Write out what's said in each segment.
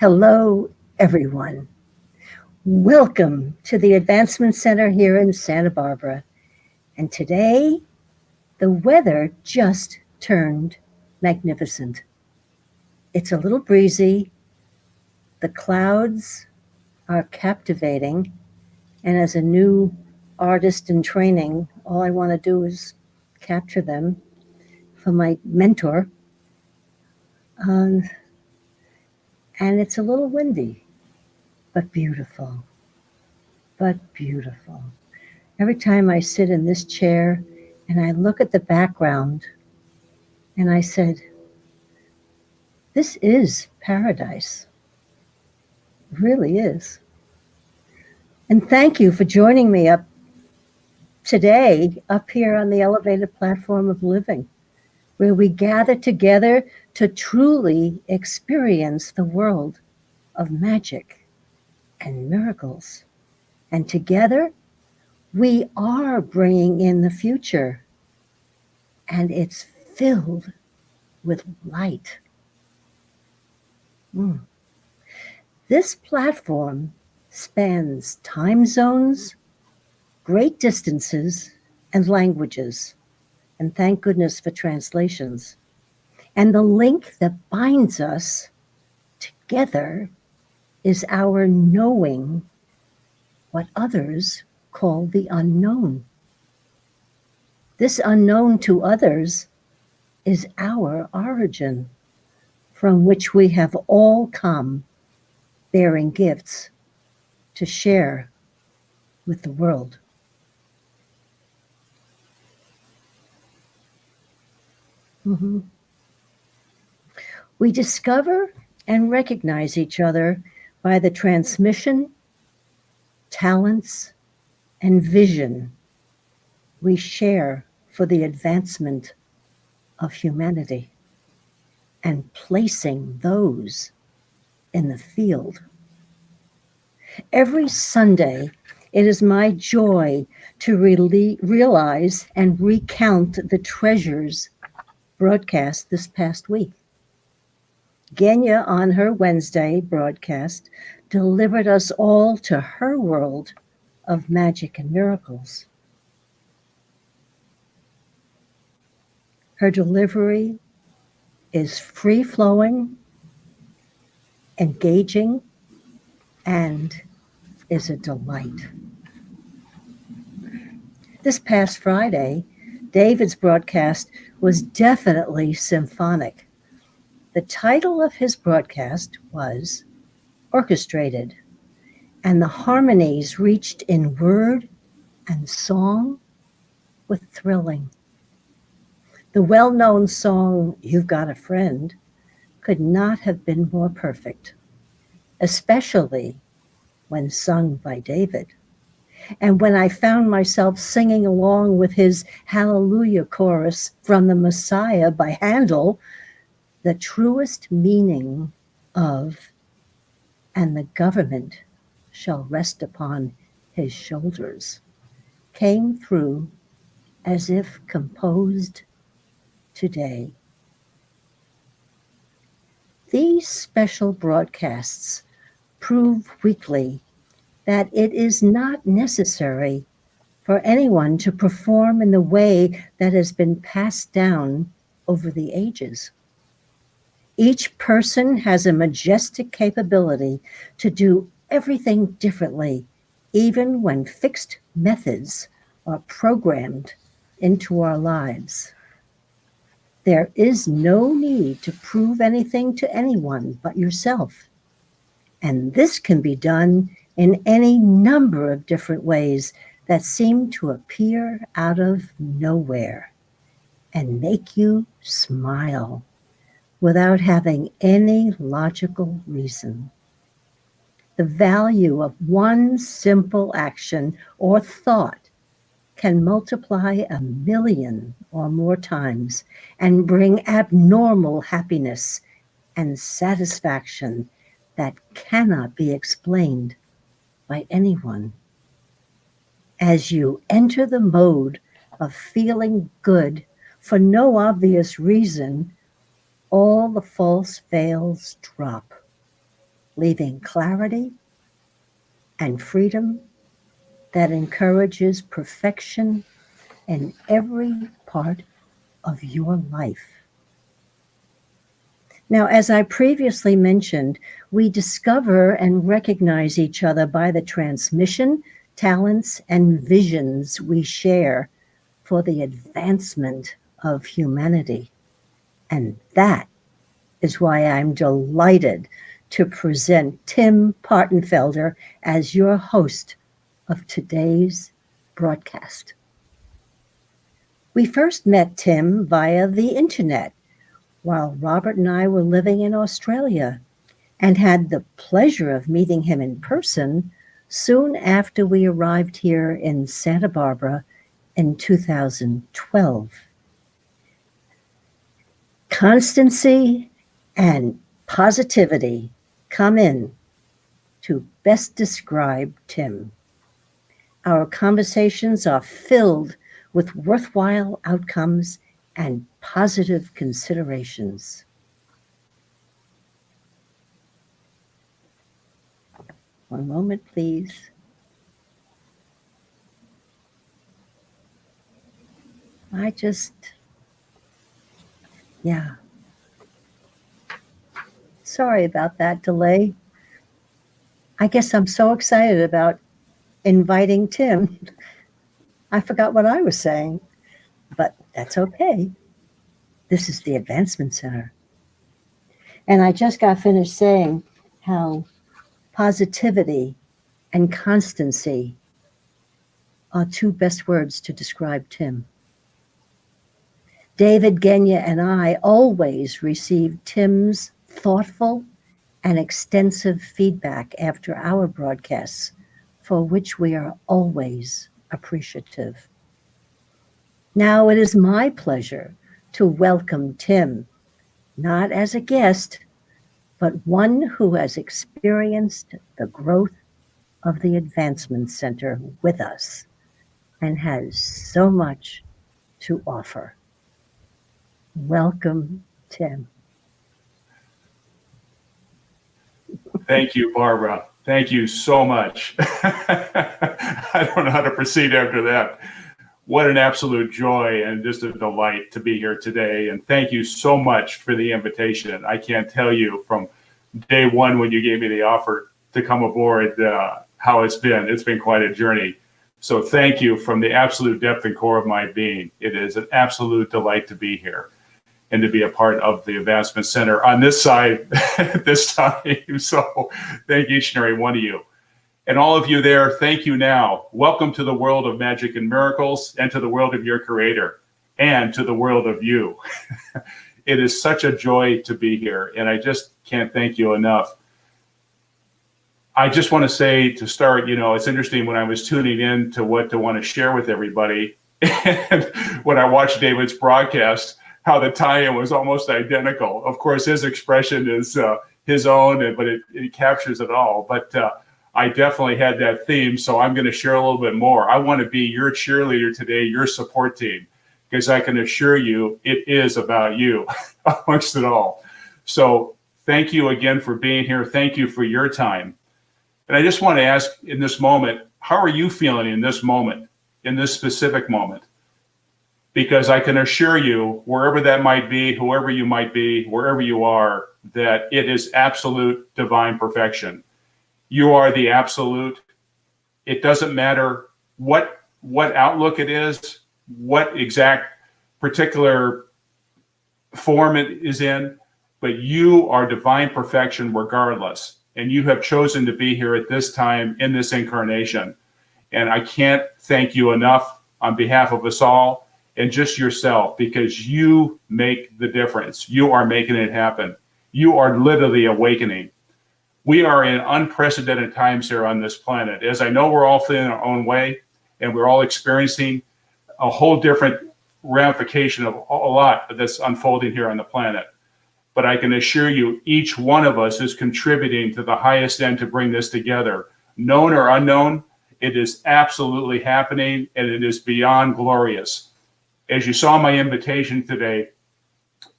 Hello, everyone. Welcome to the Advancement Center here in Santa Barbara. And today, the weather just turned magnificent. It's a little breezy, the clouds are captivating, and as a new artist in training, all I want to do is capture them for my mentor. Um, and it's a little windy, but beautiful, but beautiful. Every time I sit in this chair and I look at the background and I said, this is paradise. It really is. And thank you for joining me up today, up here on the elevated platform of living, where we gather together to truly experience the world of magic and miracles. And together, we are bringing in the future, and it's filled with light. This platform spans time zones, great distances, and languages. And thank goodness for translations. And the link that binds us together is our knowing what others call the unknown. This unknown to others is our origin, from which we have all come bearing gifts to share with the world. We discover and recognize each other by the transmission, talents, and vision we share for the advancement of humanity and placing those in the field. Every Sunday, it is my joy to realize and recount the treasures broadcast this past week. Genya, on her Wednesday broadcast, delivered us all to her world of magic and miracles. Her delivery is free-flowing, engaging, and is a delight. This past Friday, David's broadcast was definitely symphonic. The title of his broadcast was Orchestrated, and the harmonies reached in word and song were thrilling. The well-known song, You've Got a Friend, could not have been more perfect, especially when sung by David. And when I found myself singing along with his Hallelujah chorus from the Messiah by Handel, the truest meaning of, and the government shall rest upon his shoulders, came through as if composed today. These special broadcasts prove weekly that it is not necessary for anyone to perform in the way that has been passed down over the ages. Each person has a majestic capability to do everything differently, even when fixed methods are programmed into our lives. There is no need to prove anything to anyone but yourself. And this can be done in any number of different ways that seem to appear out of nowhere and make you smile without having any logical reason. The value of one simple action or thought can multiply 1,000,000 or more times and bring abnormal happiness and satisfaction that cannot be explained by anyone. As you enter the mode of feeling good for no obvious reason, all the false veils drop. leaving clarity and freedom that encourages perfection in every part of your life. Now, as I previously mentioned, we discover and recognize each other by the transmission, talents, and visions we share for the advancement of humanity. And that is why I'm delighted to present Tim Partenfelder as your host of today's broadcast. We first met Tim via the internet while Robert and I were living in Australia, and had the pleasure of meeting him in person soon after we arrived here in Santa Barbara in 2012. Constancy and positivity come in to best describe Tim. Our conversations are filled with worthwhile outcomes and positive considerations. One moment, please. Yeah. Sorry about that delay. I guess I'm so excited about inviting Tim. I forgot what I was saying, but that's okay. This is the Advancement Center. And I just got finished saying how positivity and constancy are two best words to describe Tim. David Genya and I always receive Tim's thoughtful and extensive feedback after our broadcasts, for which we are always appreciative. Now it is my pleasure to welcome Tim, not as a guest, but one who has experienced the growth of the Advancement Center with us and has so much to offer. Welcome, Tim. Thank you, Barbara. Thank you so much. I don't know how to proceed after that. What an absolute joy and just a delight to be here today. And thank you so much for the invitation. I can't tell you from day one when you gave me the offer to come aboard how it's been. It's been quite a journey. So thank you from the absolute depth and core of my being. It is an absolute delight to be here and to be a part of the Advancement Center on this side at this time. So thank each and every one of you. And all of you there, thank you now. Welcome to the world of magic and miracles, and to the world of your creator, and to the world of you. It is such a joy to be here, and I just can't thank you enough. I just want to say to start, it's interesting when I was tuning in to what to want to share with everybody, and when I watched David's broadcast, how the tie-in was almost identical. Of course, his expression is his own, but it captures it all. But I definitely had that theme, so I'm going to share a little bit more. I want to be your cheerleader today, your support team, because I can assure you it is about you amongst it all. So thank you again for being here. Thank you for your time. And I just want to ask in this moment, how are you feeling in this moment, in this specific moment? Because I can assure you, wherever that might be, whoever you might be, wherever you are, that it is absolute divine perfection. You are the absolute. It doesn't matter what outlook it is, what exact particular form it is in, but you are divine perfection regardless. And you have chosen to be here at this time in this incarnation. And I can't thank you enough on behalf of us all and just yourself, because you make the difference. You are making it happen. You are literally awakening. We are in unprecedented times here on this planet. As I know, we're all feeling our own way, and we're all experiencing a whole different ramification of a lot that's unfolding here on the planet. But I can assure you, each one of us is contributing to the highest end to bring this together. Known or unknown, it is absolutely happening, and it is beyond glorious. As you saw my invitation today,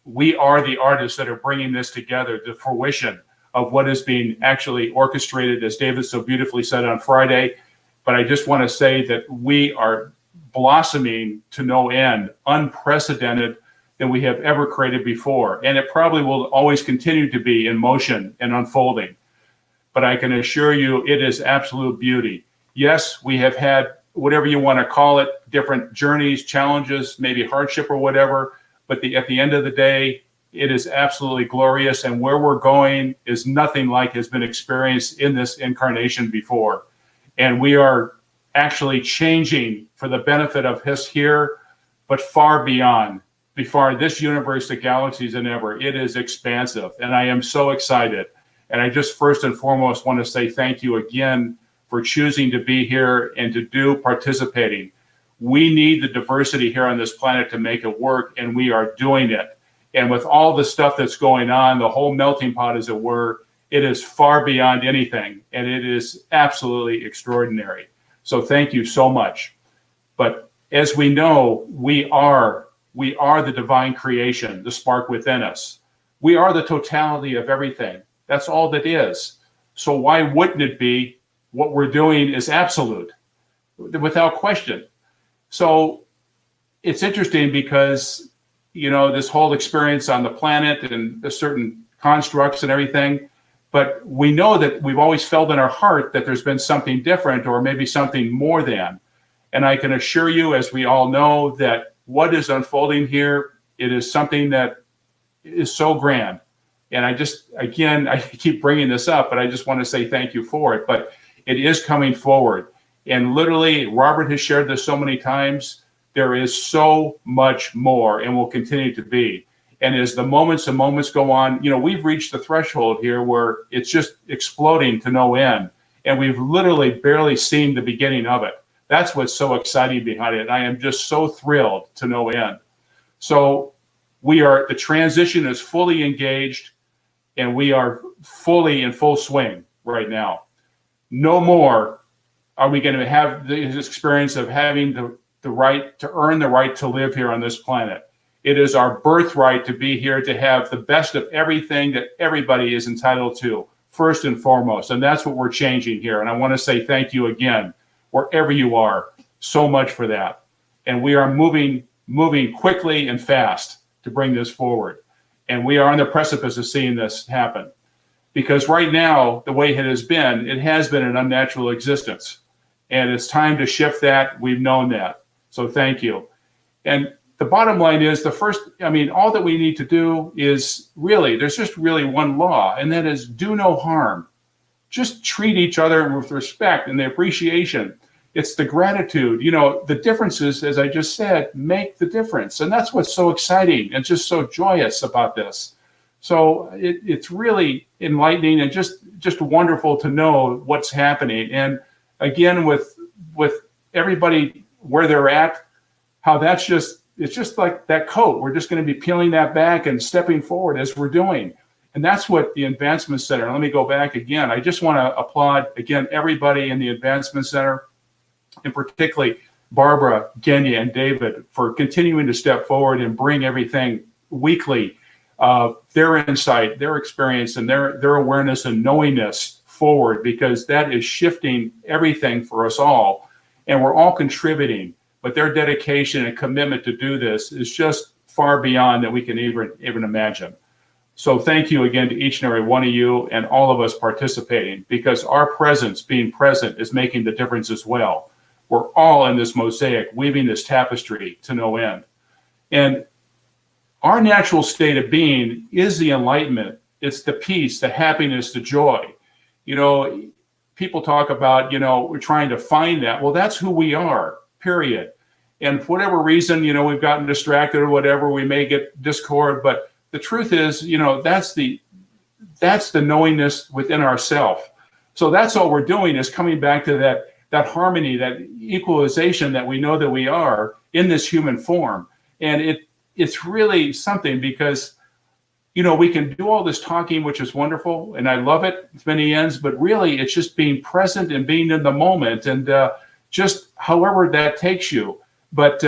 we are the artists that are bringing this together to fruition. of what is being actually orchestrated, as David so beautifully said on Friday. But I just want to say that we are blossoming to no end, unprecedented than we have ever created before. And it probably will always continue to be in motion and unfolding. But I can assure you it is absolute beauty. Yes, we have had, whatever you want to call it, different journeys, challenges, maybe hardship or whatever. But at the end of the day, it is absolutely glorious. And where we're going is nothing like has been experienced in this incarnation before. And we are actually changing for the benefit of us here, but far beyond, before this universe, the galaxies and ever. It is expansive. And I am so excited. And I just first and foremost want to say thank you again for choosing to be here and to do participating. We need the diversity here on this planet to make it work, and we are doing it. And with all the stuff that's going on, the whole melting pot, as it were, it is far beyond anything, and it is absolutely extraordinary. So thank you so much. But as we know, we are the divine creation, the spark within us. We are the totality of everything. That's all that is. So why wouldn't it be what we're doing is absolute, without question? So it's interesting because, you know, this whole experience on the planet and the certain constructs and everything, but we know that we've always felt in our heart that there's been something different or maybe something more than. And I can assure you, as we all know, that what is unfolding here, it is something that is so grand. And I just, again, I keep bringing this up, but I just want to say thank you for it. But it is coming forward. And literally, Robert has shared this so many times, there is so much more and will continue to be. And as the moments and moments go on, you know, we've reached the threshold here where it's just exploding to no end. And we've literally barely seen the beginning of it. That's what's so exciting behind it. And I am just so thrilled to no end. So the transition is fully engaged, and we are fully in full swing right now. No more are we going to have this experience of having the right to earn the right to live here on this planet. It is our birthright to be here, to have the best of everything that everybody is entitled to, first and foremost. And that's what we're changing here. And I want to say thank you again, wherever you are, so much for that. And we are moving quickly and fast to bring this forward. And we are on the precipice of seeing this happen. Because right now, the way it has been an unnatural existence. And it's time to shift that. We've known that. So thank you. And the bottom line is all that we need to do is there's just really one law, and that is do no harm. Just treat each other with respect and the appreciation. It's the gratitude. You know, the differences, as I just said, make the difference. And that's what's so exciting and just so joyous about this. So it's really enlightening and just wonderful to know what's happening. And again, with everybody where they're at, how it's just like that coat. We're just going to be peeling that back and stepping forward as we're doing. And that's what the Advancement Center, let me go back again. I just want to applaud, again, everybody in the Advancement Center, and particularly Barbara, Genya, and David for continuing to step forward and bring everything weekly, their insight, their experience, and their awareness and knowingness forward, because that is shifting everything for us all. And we're all contributing, but their dedication and commitment to do this is just far beyond that we can even imagine. So thank you again to each and every one of you and all of us participating, because our presence, being present, is making the difference as well. We're all in this mosaic, weaving this tapestry to no end. And our natural state of being is the enlightenment. It's the peace, the happiness, the joy. You know, people talk about, we're trying to find that. Well, that's who we are, period. And for whatever reason, we've gotten distracted or whatever, we may get discord, but the truth is, that's the knowingness within ourselves. So that's all we're doing, is coming back to that harmony, that equalization that we know that we are in this human form. And it's really something, because, we can do all this talking, which is wonderful, and I love it, it's many ends, but really it's just being present and being in the moment, and just however that takes you. But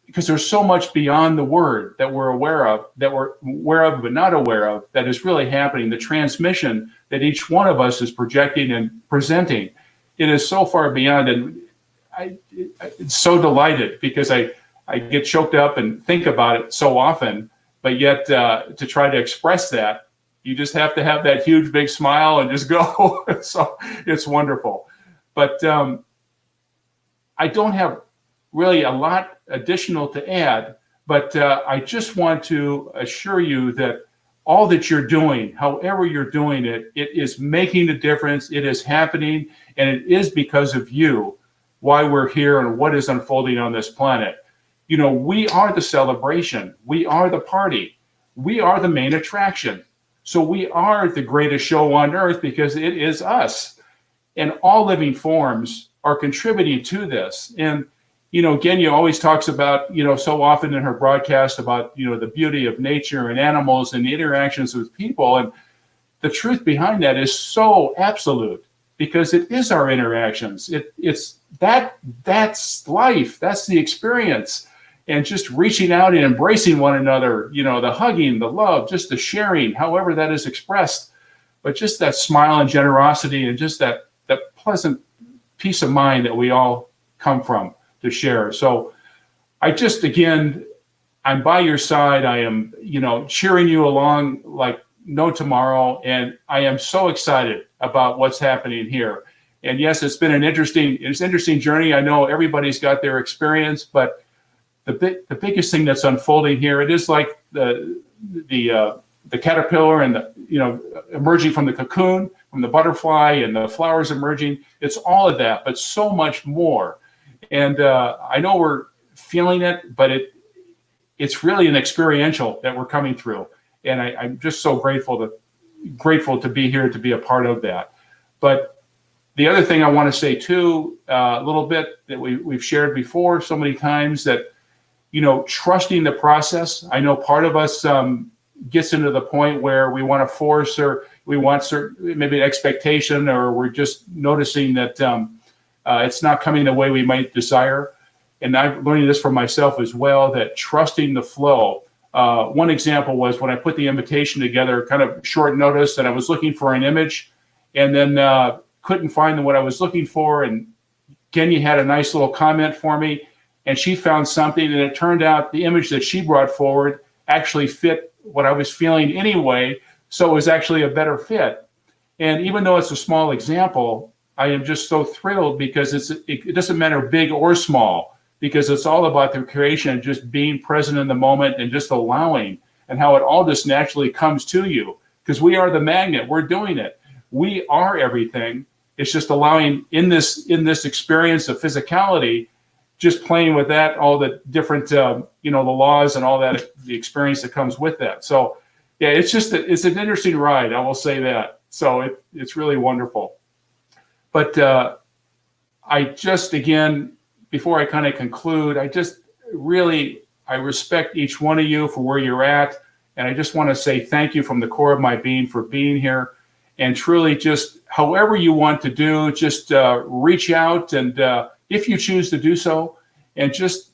because there's so much beyond the word that we're aware of but not aware of, that is really happening. The transmission that each one of us is projecting and presenting, it is so far beyond. And I'm so delighted, because I get choked up and think about it so often, but yet to try to express that, you just have to have that huge big smile and just go. So it's wonderful. But I don't have really a lot additional to add, but I just want to assure you that all that you're doing, however you're doing it, it is making a difference. It is happening, and it is because of you why we're here and what is unfolding on this planet. You know, we are the celebration. We are the party. We are the main attraction. So we are the greatest show on earth, because it is us. And all living forms are contributing to this. And you know, Genya always talks about, you know, so often in her broadcast about, you know, the beauty of nature and animals and the interactions with people. And the truth behind that is so absolute, because it is our interactions. That's life. That's the experience. And just reaching out and embracing one another, you know, the hugging, the love, just the sharing, however that is expressed, but just that smile and generosity, and just that pleasant peace of mind that we all come from to share. So I just, again, I'm by your side. I am, you know, cheering you along like no tomorrow. And I am so excited about what's happening here. And yes, it's been an interesting journey. I know everybody's got their experience, but the biggest thing that's unfolding here, it is like the caterpillar and the, you know, emerging from the cocoon, from the butterfly, and the flowers emerging. It's all of that, but so much more. And I know we're feeling it, but it's really an experiential that we're coming through. And I'm just so grateful to be here, to be a part of that. But the other thing I want to say too, a little bit that we've shared before so many times, that, you know, trusting the process. I know part of us gets into the point where we want to force, or we want certain, maybe an expectation, or we're just noticing that it's not coming the way we might desire. And I'm learning this for myself as well, that trusting the flow. One example was when I put the invitation together, kind of short notice, that I was looking for an image, and then couldn't find what I was looking for. And Kenya had a nice little comment for me, and she found something, and it turned out the image that she brought forward actually fit what I was feeling anyway. So it was actually a better fit. And even though it's a small example, I am just so thrilled, because it doesn't matter big or small, because it's all about the creation and just being present in the moment and just allowing, and how it all just naturally comes to you, because we are the magnet. We're doing it. We are everything. It's just allowing in this experience of physicality, just playing with that, all the different, you know, the laws and all that, the experience that comes with that. So yeah, it's an interesting ride. I will say that. So it's really wonderful. But I just, again, before I kind of conclude, I respect each one of you for where you're at. And I just want to say thank you from the core of my being for being here. And truly, just however you want to do, just reach out, and if you choose to do so, and just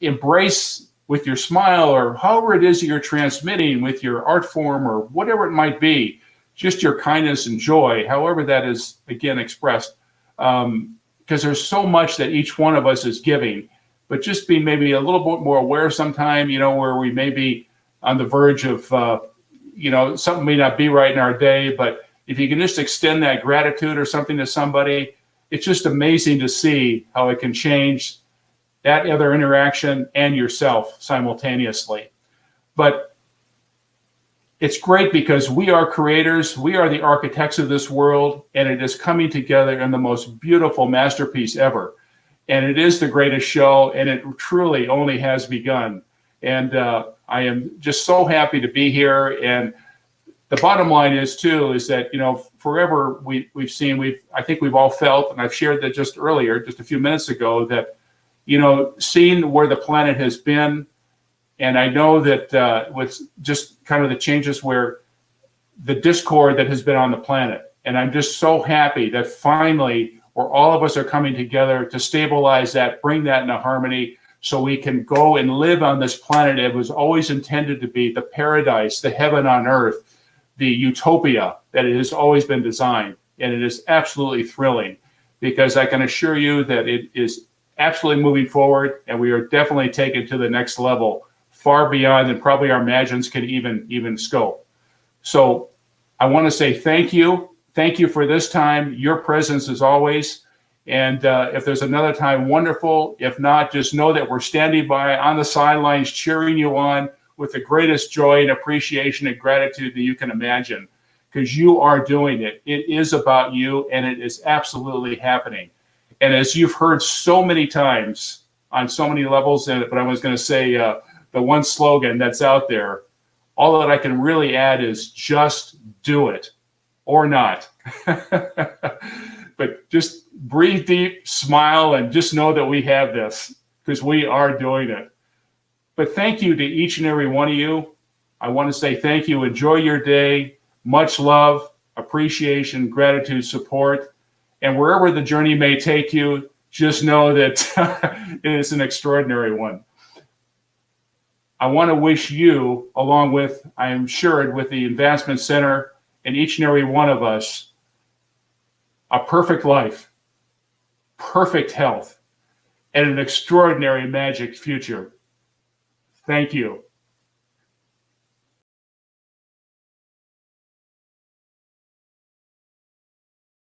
embrace with your smile, or however it is that you're transmitting with your art form, or whatever it might be, just your kindness and joy, however that is, again, expressed. Because there's so much that each one of us is giving, but just be maybe a little bit more aware sometime, you know, where we may be on the verge of, you know, something may not be right in our day, but if you can just extend that gratitude or something to somebody, it's just amazing to see how it can change that other interaction and yourself simultaneously. But it's great, because we are creators, we are the architects of this world, and it is coming together in the most beautiful masterpiece ever. And it is the greatest show, and it truly only has begun. And I am just so happy to be here. And the bottom line is that, you know, forever we've seen, I think we've all felt, and I've shared that just earlier, just a few minutes ago, that, you know, seeing where the planet has been. And I know that with just kind of the changes where the discord that has been on the planet, and I'm just so happy that finally, where all of us are coming together to stabilize that, bring that into harmony, so we can go and live on this planet. It was always intended to be the paradise, the heaven on earth, the utopia that it has always been designed. And it is absolutely thrilling, because I can assure you that it is absolutely moving forward, and we are definitely taken to the next level, far beyond than probably our imagines can even scope. So I want to say thank you. Thank you for this time, your presence as always. And if there's another time, wonderful. If not, just know that we're standing by on the sidelines, cheering you on with the greatest joy and appreciation and gratitude that you can imagine, because you are doing it. It is about you, and it is absolutely happening. And as you've heard so many times on so many levels, but I was going to say the one slogan that's out there, all that I can really add is just do it or not. But just breathe deep, smile, and just know that we have this, because we are doing it. But thank you to each and every one of you. I want to say thank you. Enjoy your day. Much love, appreciation, gratitude, support. And wherever the journey may take you, just know that it is an extraordinary one. I want to wish you, along with, I am sure, with the Advancement Center and each and every one of us, a perfect life, perfect health, and an extraordinary magic future. Thank you.